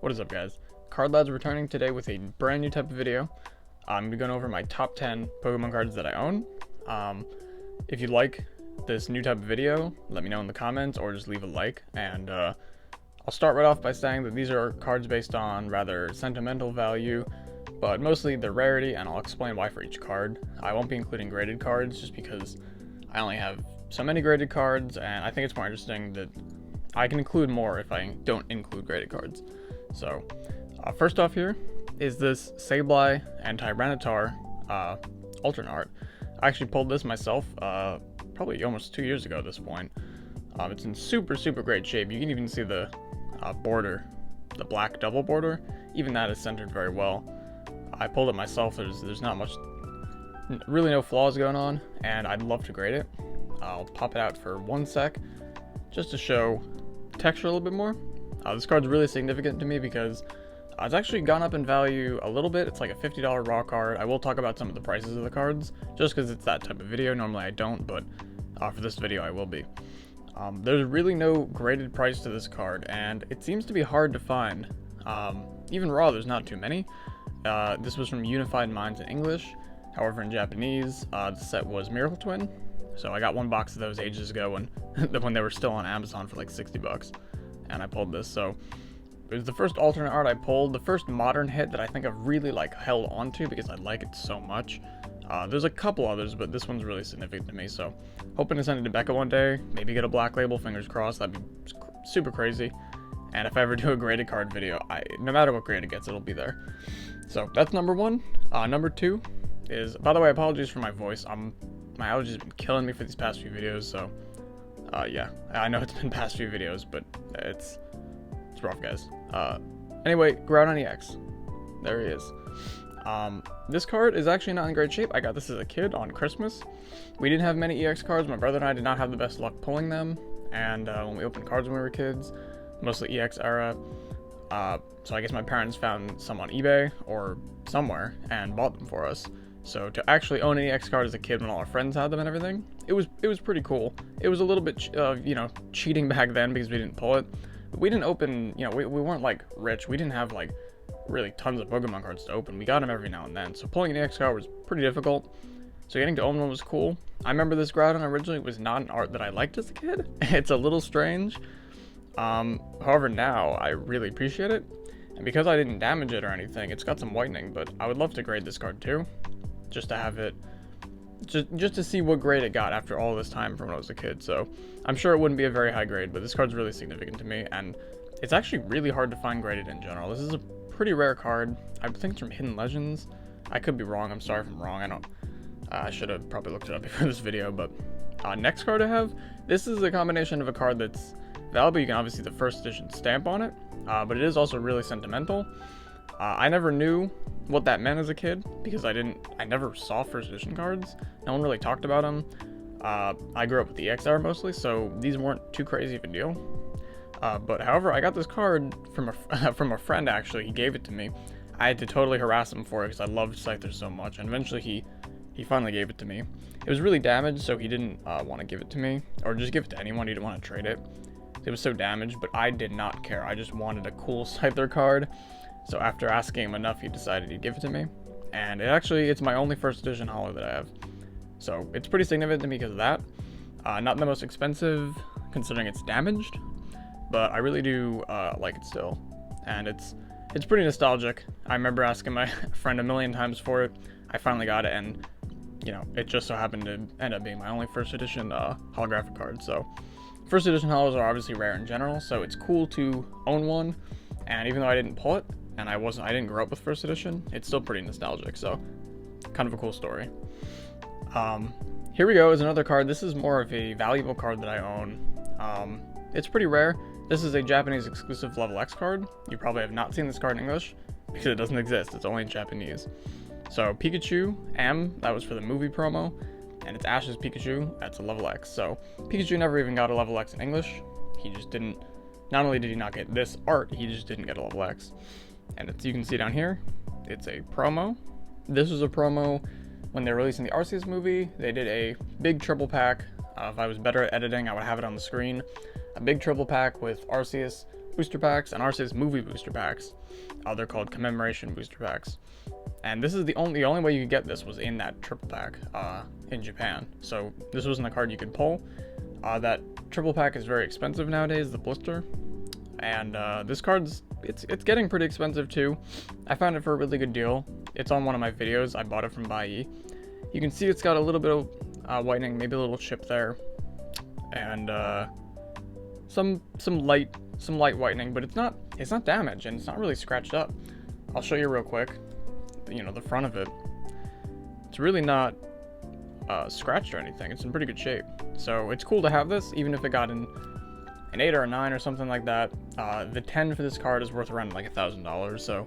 What is up, guys? Card Lad's returning today with a brand new type of video. I'm going to be going over my top 10 Pokemon cards that I own. If you like this new type of video, let me know in the comments or just leave a like. And I'll start right off by saying that these are cards based on rather sentimental value, but mostly the rarity, and I'll explain why for each card. I won't be including graded cards just because I only have so many graded cards, and I think it's more interesting that I can include more if I don't include graded cards. So, first off here is this Sableye and Tyranitar alternate art. I actually pulled this myself probably almost 2 years ago at this point. It's in super great shape. You can even see the border, the black double border. Even that is centered very well. I pulled it myself. There's not much, really no flaws going on, and I'd love to grade it. I'll pop it out for 1 sec just to show texture a little bit more. This card's really significant to me because it's actually gone up in value a little bit. It's like a $50 raw card. I will talk about some of the prices of the cards just because it's that type of video. Normally I don't, but for this video I will be. There's really no graded price to this card, and it seems to be hard to find. Even raw, there's not too many. This was from Unified Minds in English. However, in Japanese, the set was Miracle Twin. So I got 1 box of those ages ago when they were still on Amazon for like 60 bucks. And I pulled this. So it was the first alternate art I pulled, the first modern hit that I think I've really held onto because I like it so much. There's a couple others, but this one's really significant to me. So hoping to send it to Becca one day, maybe get a black label, fingers crossed. That'd be super crazy. And if I ever do a graded card video, no matter what grade it gets, it'll be there. So that's number 1. Number 2 is, by the way, apologies for my voice. My allergies have been killing me for these past few videos, so yeah, I know it's been past few videos, but it's rough, guys. Anyway, Groudon Ex. There he is. This card is actually not in great shape. I got this as a kid on Christmas. We didn't have many EX cards. My brother and I did not have the best luck pulling them, and when we opened cards when we were kids, mostly EX era, so I guess my parents found some on eBay or somewhere and bought them for us. So to actually own an EX card as a kid when all our friends had them and everything, it was pretty cool. It was a little bit, cheating back then because we didn't pull it. But we didn't open, we weren't like rich. We didn't have like really tons of Pokemon cards to open. We got them every now and then. So pulling an EX card was pretty difficult. So getting to own one was cool. I remember this Groudon originally was not an art that I liked as a kid. It's a little strange. However, now I really appreciate it. And because I didn't damage it or anything, it's got some whitening, but I would love to grade this card too. Just to have it, just to see what grade it got after all this time from when I was a kid. So I'm sure it wouldn't be a very high grade, but this card's really significant to me, and it's actually really hard to find graded in general. This is a pretty rare card. I think it's from Hidden Legends. I could be wrong. I'm sorry if I'm wrong. I should have probably looked it up before this video, but next card I have, this is a combination of a card that's valuable. You can obviously see the first edition stamp on it, but it is also really sentimental. I never knew what that meant as a kid because I never saw first edition cards. No one really talked about them. I grew up with the EX era mostly, so these weren't too crazy of a deal. But however, I got this card from a friend actually. He gave it to me. I had to totally harass him for it because I loved Scyther so much, and eventually he finally gave it to me. It was really damaged, so he didn't want to give it to me, or just give it to anyone. He didn't want to trade it. It was so damaged, but I did not care. I just wanted a cool Scyther card. So after asking him enough, he decided he'd give it to me. And it's my only first edition holo that I have. So it's pretty significant to me because of that. Not the most expensive considering it's damaged, but I really do like it still. And it's pretty nostalgic. I remember asking my friend a million times for it. I finally got it, and it just so happened to end up being my only first edition holographic card. So first edition holos are obviously rare in general, so it's cool to own one. And even though I didn't pull it, and I didn't grow up with first edition, it's still pretty nostalgic, so kind of a cool story. Here we go is another card. This is more of a valuable card that I own. It's pretty rare. This is a Japanese exclusive level X card. You probably have not seen this card in English because it doesn't exist. It's only in Japanese. So Pikachu M, that was for the movie promo, and it's Ash's Pikachu. That's a level X. So Pikachu never even got a level X in English. He just didn't. Not only did he not get this art, he just didn't get a level X. And you can see down here, it's a promo. This was a promo when they were releasing the Arceus movie. They did a big triple pack. If I was better at editing, I would have it on the screen. A big triple pack with Arceus, booster packs, and ours is movie booster packs. They're called commemoration booster packs. And this is the only way you could get this was in that triple pack in Japan. So this wasn't a card you could pull. That triple pack is very expensive nowadays, the blister. And this card's, it's getting pretty expensive too. I found it for a really good deal. It's on one of my videos. I bought it from Bai. You can see it's got a little bit of whitening, maybe a little chip there. And some light whitening, but it's not damaged, and it's not really scratched up. I'll show you real quick. You know, the front of it. It's really not scratched or anything. It's in pretty good shape. So it's cool to have this, even if it got an 8 or a 9 or something like that. The 10 for this card is worth around like $1,000. So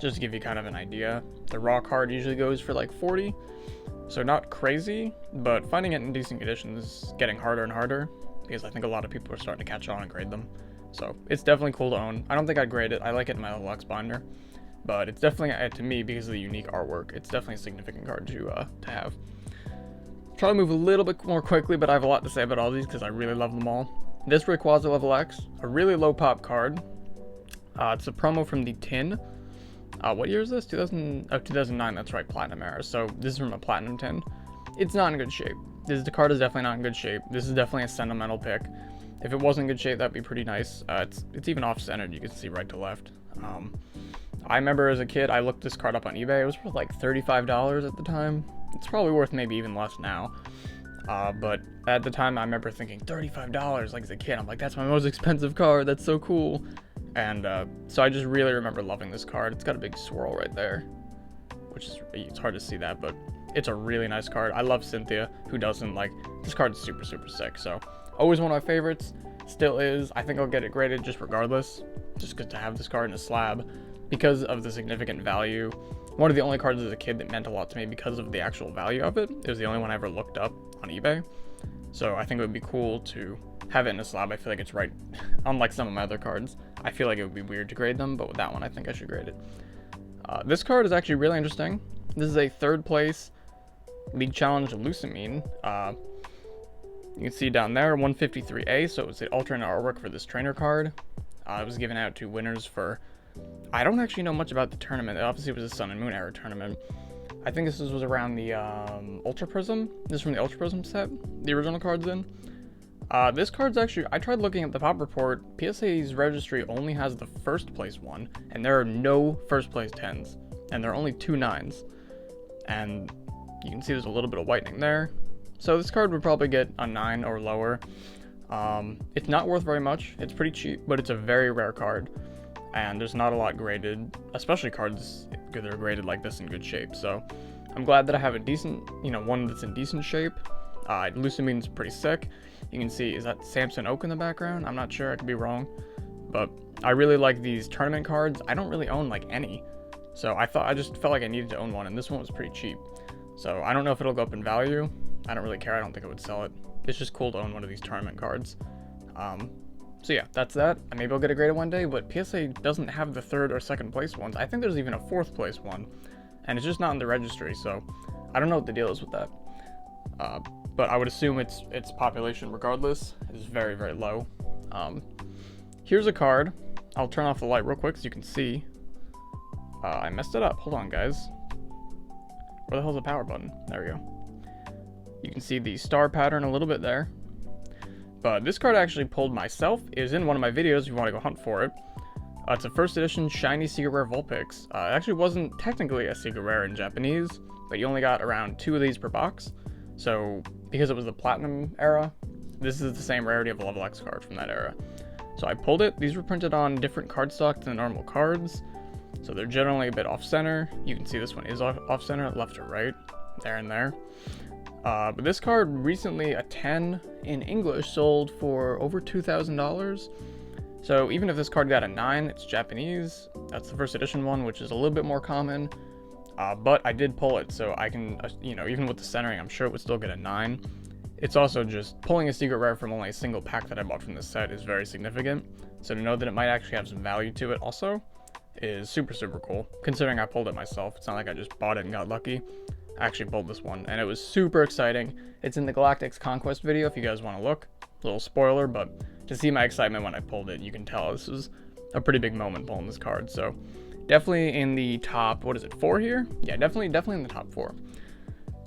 just to give you kind of an idea, the raw card usually goes for like 40. So not crazy, but finding it in decent condition is getting harder and harder because I think a lot of people are starting to catch on and grade them. So it's definitely cool to own. I don't think I'd grade it. I like it in my level X binder, but it's definitely, to me, because of the unique artwork, it's definitely a significant card to have. Try to move a little bit more quickly, but I have a lot to say about all these because I really love them all. This Rayquaza level X, a really low pop card. It's a promo from the tin. What year is this? 2009, that's right, Platinum era. So this is from a Platinum tin. It's not in good shape. The card is definitely not in good shape. This is definitely a sentimental pick. If it wasn't in good shape, that'd be pretty nice. It's even off-centered, you can see right to left. I remember as a kid, I looked this card up on eBay. It was worth like $35 at the time. It's probably worth maybe even less now. But at the time, I remember thinking $35, like as a kid. I'm like, that's my most expensive card. That's so cool. And so I just really remember loving this card. It's got a big swirl right there, which is, it's hard to see that, but it's a really nice card. I love Cynthia. Who doesn't? Like, this card's super, super sick. So always one of my favorites. Still is. I think I'll get it graded just regardless. Just good to have this card in a slab because of the significant value. One of the only cards as a kid that meant a lot to me because of the actual value of it. It was the only one I ever looked up on eBay. So I think it would be cool to have it in a slab. I feel like it's right. Unlike some of my other cards, I feel like it would be weird to grade them, but with that one, I think I should grade it. This card is actually really interesting. This is a 3rd place League Challenge Lucamine. You can see down there, 153A, so it's the alternate artwork for this trainer card. It was given out to winners for... I don't actually know much about the tournament. It obviously was a Sun and Moon era tournament. I think this was around the Ultra Prism. This is from the Ultra Prism set, the original card's in. This card's actually, I tried looking at the pop report. PSA's registry only has the 1st place one, and there are no 1st place 10s, and there are only 2 9s. And you can see there's a little bit of whitening there. So this card would probably get a 9 or lower. It's not worth very much. It's pretty cheap, but it's a very rare card. And there's not a lot graded, especially cards that are graded like this in good shape. So I'm glad that I have a decent, one that's in decent shape. Lucamine's pretty sick. You can see, is that Samson Oak in the background? I'm not sure, I could be wrong. But I really like these tournament cards. I don't really own like any. So I just felt like I needed to own one, and this one was pretty cheap. So I don't know if it'll go up in value. I don't really care. I don't think I would sell it. It's just cool to own one of these tournament cards. So yeah, that's that. Maybe I'll get a graded one day, but PSA doesn't have the 3rd or 2nd place ones. I think there's even a 4th place one, and it's just not in the registry, so I don't know what the deal is with that. But I would assume its population, regardless, is very, very low. Here's a card. I'll turn off the light real quick so you can see. I messed it up. Hold on, guys. Where the hell's the power button? There we go. You can see the star pattern a little bit there. But this card I actually pulled myself. It is in one of my videos if you want to go hunt for it. It's a 1st edition shiny Secret Rare Vulpix. It actually wasn't technically a Secret Rare in Japanese, but you only got around 2 of these per box. So because it was the Platinum era, this is the same rarity of a level X card from that era. So I pulled it. These were printed on different cardstock than the normal cards. So they're generally a bit off-center. You can see this one is off-center, left or right, there and there. But this card recently, a 10 in English, sold for over $2,000. So even if this card got a 9, it's Japanese. That's the 1st edition one, which is a little bit more common. But I did pull it, so I can, even with the centering, I'm sure it would still get a 9. It's also just pulling a secret rare from only a single pack that I bought from this set is very significant. So to know that it might actually have some value to it also is super, super cool. Considering I pulled it myself, it's not like I just bought it and got lucky. I actually pulled this one, and it was super exciting. It's in the Galactic's Conquest video if you guys want to look. A little spoiler, but to see my excitement when I pulled it, you can tell this was a pretty big moment pulling this card. So definitely in the top, what is it, 4 here? Yeah, definitely in the top 4.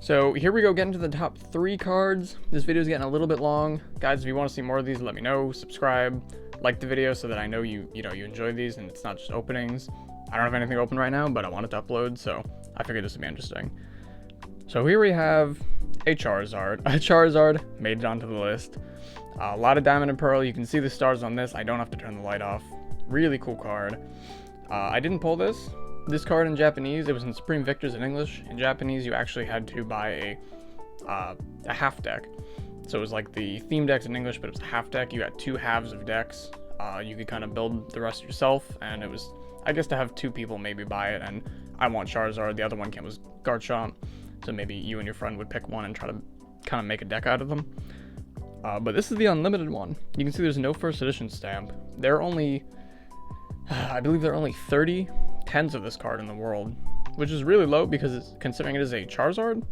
So here we go, getting to the top 3 cards. This video is getting a little bit long. Guys, if you want to see more of these, let me know. Subscribe, like the video so that I know you enjoy these and it's not just openings. I don't have anything open right now, but I wanted to upload, so I figured this would be interesting. So here we have a Charizard. A Charizard made it onto the list. A lot of Diamond and Pearl. You can see the stars on this. I don't have to turn the light off. Really cool card. I didn't pull this card in Japanese. It was in Supreme Victors in English. In Japanese, you actually had to buy a half deck. So it was like the theme decks in English, but it was a half deck. You got 2 halves of decks. You could kind of build the rest yourself, and it was, I guess, to have 2 people maybe buy it. And I want Charizard. The other one was Garchomp. So maybe you and your friend would pick one and try to kind of make a deck out of them. But this is the unlimited one. You can see there's no first edition stamp. There are only, I believe there are only 30 10s of this card in the world, which is really low because considering it is a Charizard,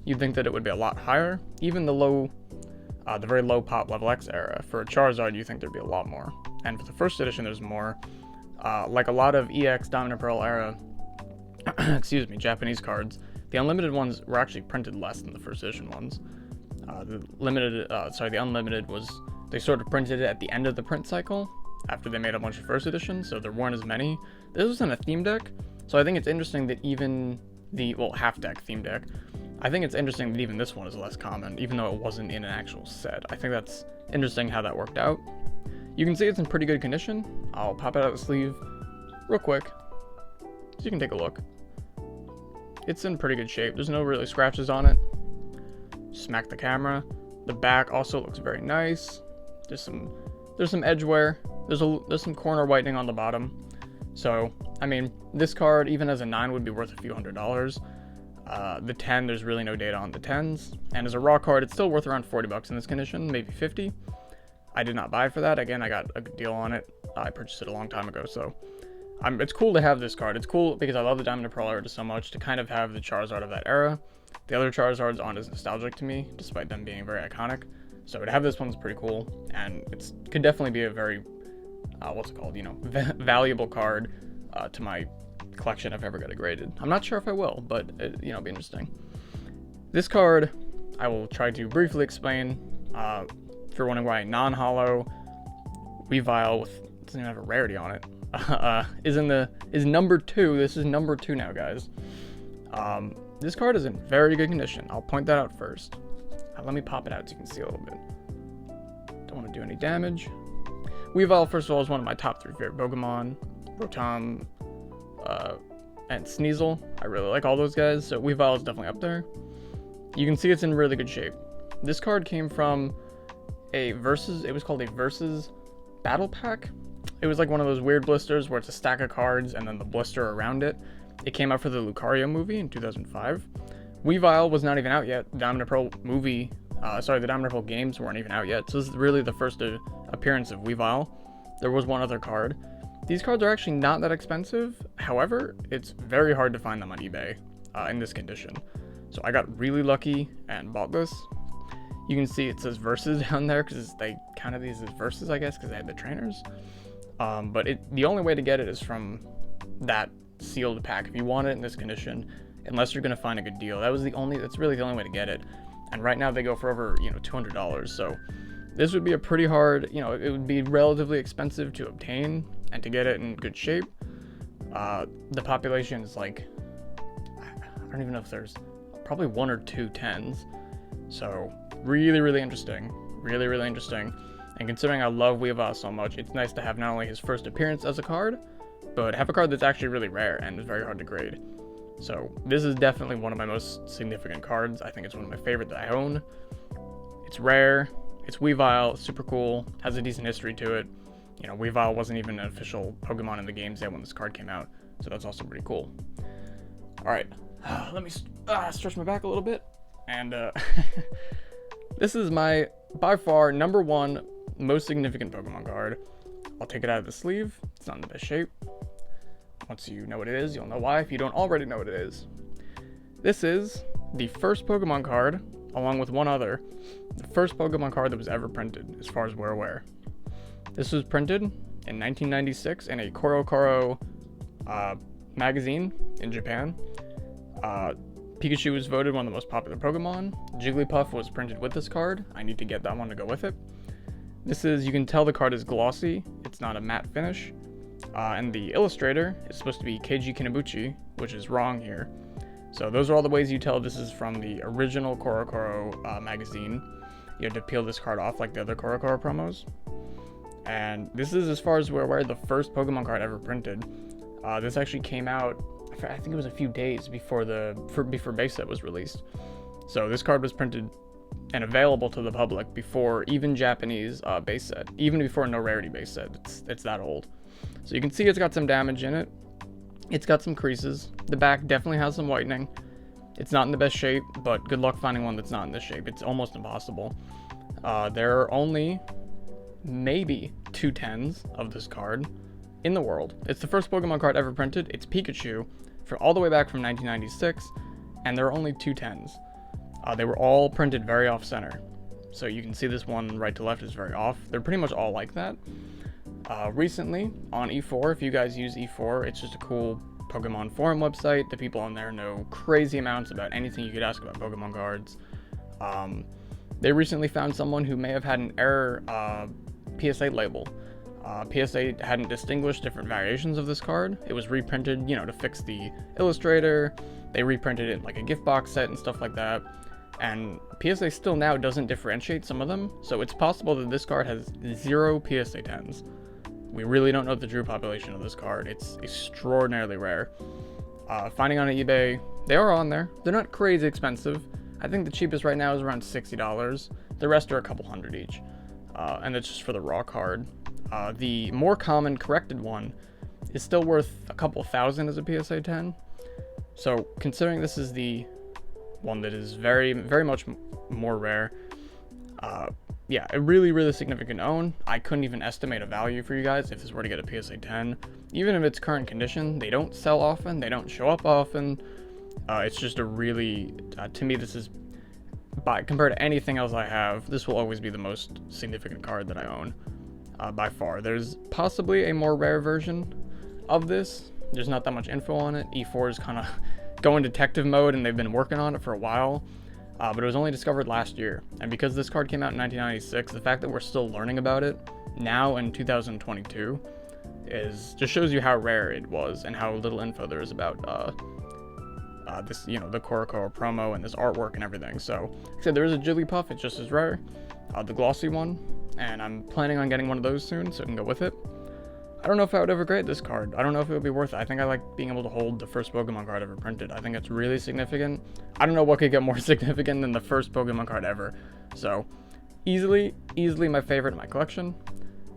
you'd think that it would be a lot higher. Even the very low pop level X era, for a Charizard, you think there'd be a lot more. And for the first edition, there's more. Like a lot of EX Diamond and Pearl era, excuse me, Japanese cards, the unlimited ones were actually printed less than the first edition ones. The unlimited was, they sort of printed it at the end of the print cycle after they made a bunch of first editions, so there weren't as many. This was in a theme deck, so I think it's interesting that even the, half deck theme deck, I think it's interesting that even this one is less common, even though it wasn't in an actual set. I think that's interesting how that worked out. You can see it's in pretty good condition. I'll pop it out of the sleeve real quick, so you can take a look. It's in pretty good shape. There's no really scratches on it. Smack the camera. The back also looks very nice. There's some edge wear. There's some corner whitening on the bottom. So, I mean, this card, even as a 9, would be worth a few $100s. The 10, there's really no data on the 10s. And as a raw card, it's still worth around 40 bucks in this condition, maybe 50. I did not buy it for that. Again, I got a good deal on it. I purchased it a long time ago, so it's cool to have this card. It's cool because I love the Diamond and Pearl era so much to kind of have the Charizard of that era. The other Charizards aren't as nostalgic to me, despite them being very iconic. So to have this one's pretty cool, and it could definitely be a very, valuable card to my collection if I ever get it graded. I'm not sure if I will, but it'd be interesting. This card, I will try to briefly explain. If you're wondering why non-holo Weevil doesn't even have a rarity on it, is number 2. This is number 2 now, guys. This card is in very good condition. I'll point that out first. Let me pop it out so you can see a little bit. Don't want to do any damage. Weevil, first of all, is one of my top 3 favorite Pokemon. Rotom, and Sneasel. I really like all those guys, so Weevil is definitely up there. You can see it's in really good shape. This card came from it was called a Versus Battle Pack. It was like one of those weird blisters where it's a stack of cards and then the blister around it. It came out for the Lucario movie in 2005. Weevil was not even out yet. The Diamond and Pearl movie, the Diamond and Pearl games weren't even out yet. So this is really the first appearance of Weevil. There was one other card. These cards are actually not that expensive. However, it's very hard to find them on eBay in this condition. So I got really lucky and bought this. You can see it says Versus down there because they counted these as Versus, I guess, because they had the trainers. But the only way to get it is from that sealed pack. If you want it in this condition, unless you're going to find a good deal, that's really the only way to get it. And right now they go for over, $200. So this would be a pretty hard, it would be relatively expensive to obtain and to get it in good shape. The population is like, I don't even know if there's probably 1 or 2 10s. So really, really interesting. Really, really interesting. And considering I love Weevil so much, it's nice to have not only his first appearance as a card, but have a card that's actually really rare and is very hard to grade. So this is definitely one of my most significant cards. I think it's one of my favorite that I own. It's rare. It's Weevil. It's super cool. Has a decent history to it. Weevil wasn't even an official Pokemon in the games yet when this card came out. So that's also pretty cool. All right. Let me stretch my back a little bit. And this is my, by far, number 1 most significant Pokemon card. I'll take it out of the sleeve. It's not in the best shape. Once you know what it is, you'll know why if you don't already know what it is. This is the first Pokemon card, along with one other, the first Pokemon card that was ever printed, as far as we're aware. This was printed in 1996 in a Korokoro magazine in Japan. Pikachu was voted one of the most popular Pokemon. Jigglypuff was printed with this card. I need to get that one to go with it. This is, you can tell the card is glossy. It's not a matte finish. And the illustrator is supposed to be Keiji Kinabuchi, which is wrong here. So those are all the ways you tell this is from the original Korokoro magazine. You have to peel this card off like the other Korokoro promos. And this is, as far as we're aware, the first Pokemon card ever printed. This actually came out, I think it was a few days before before base set was released. So this card was printed and available to the public before even Japanese base set, even before no rarity base set. It's that old. So you can see it's got some damage in it. It's got some creases. The back definitely has some whitening. It's not in the best shape, but good luck finding one that's not in this shape. It's almost impossible. There are only maybe 2 10s of this card in the world. It's the first Pokemon card ever printed. It's Pikachu, all the way back from 1996, and there are only 2 10s. They were all printed very off-center. So you can see this one right to left is very off. They're pretty much all like that. Recently, on E4, if you guys use E4, it's just a cool Pokemon forum website. The people on there know crazy amounts about anything you could ask about Pokemon cards. They recently found someone who may have had an error PSA label. PSA hadn't distinguished different variations of this card. It was reprinted, to fix the illustrator. They reprinted it like a gift box set and stuff like that. And PSA still now doesn't differentiate some of them, so it's possible that this card has 0 PSA 10s. We really don't know the true population of this card. It's extraordinarily rare. Finding on eBay, they are on there. They're not crazy expensive. I think the cheapest right now is around $60. The rest are a couple hundred each. And it's just for the raw card. The more common corrected one is still worth a couple thousand as a PSA 10. So considering this is the one that is very, very much more rare, yeah, a really, really significant own. I couldn't even estimate a value for you guys if this were to get a PSA 10. Even in its current condition, they don't sell often, they don't show up often. It's just a really, to me, this is, compared to anything else I have, this will always be the most significant card that I own, by far. There's possibly a more rare version of this. There's not that much info on it. E4 is kind of going detective mode, and they've been working on it for a while. But it was only discovered last year, and because this card came out in 1996, the fact that we're still learning about it now in 2022 just shows you how rare it was and how little info there is about this, the Korokoro promo and this artwork and everything. So, like I said, there is a Jigglypuff. It's just as rare, the glossy one, and I'm planning on getting one of those soon so it can go with it. I don't know if I would ever grade this card. I don't know if it would be worth it. I think I like being able to hold the first Pokemon card ever printed. I think it's really significant. I don't know what could get more significant than the first Pokemon card ever. So, easily my favorite in my collection.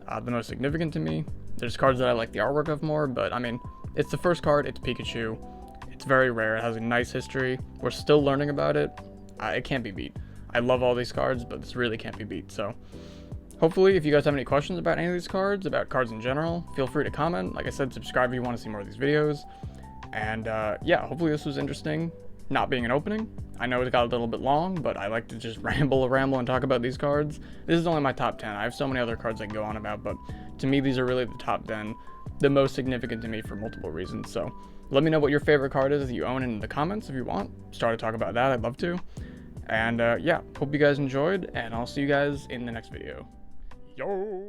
The most significant to me. There's cards that I like the artwork of more, but I mean, it's the first card, it's Pikachu. It's very rare, it has a nice history. We're still learning about it. It can't be beat. I love all these cards, but this really can't be beat, so. Hopefully, if you guys have any questions about any of these cards, about cards in general, feel free to comment. Like I said, subscribe if you want to see more of these videos. And yeah, hopefully this was interesting, not being an opening. I know it got a little bit long, but I like to just ramble and talk about these cards. This is only my top 10. I have so many other cards I can go on about, but to me, these are really the top 10, the most significant to me for multiple reasons. So let me know what your favorite card is that you own in the comments if you want. Start to talk about that, I'd love to. And yeah, hope you guys enjoyed, and I'll see you guys in the next video. Yo!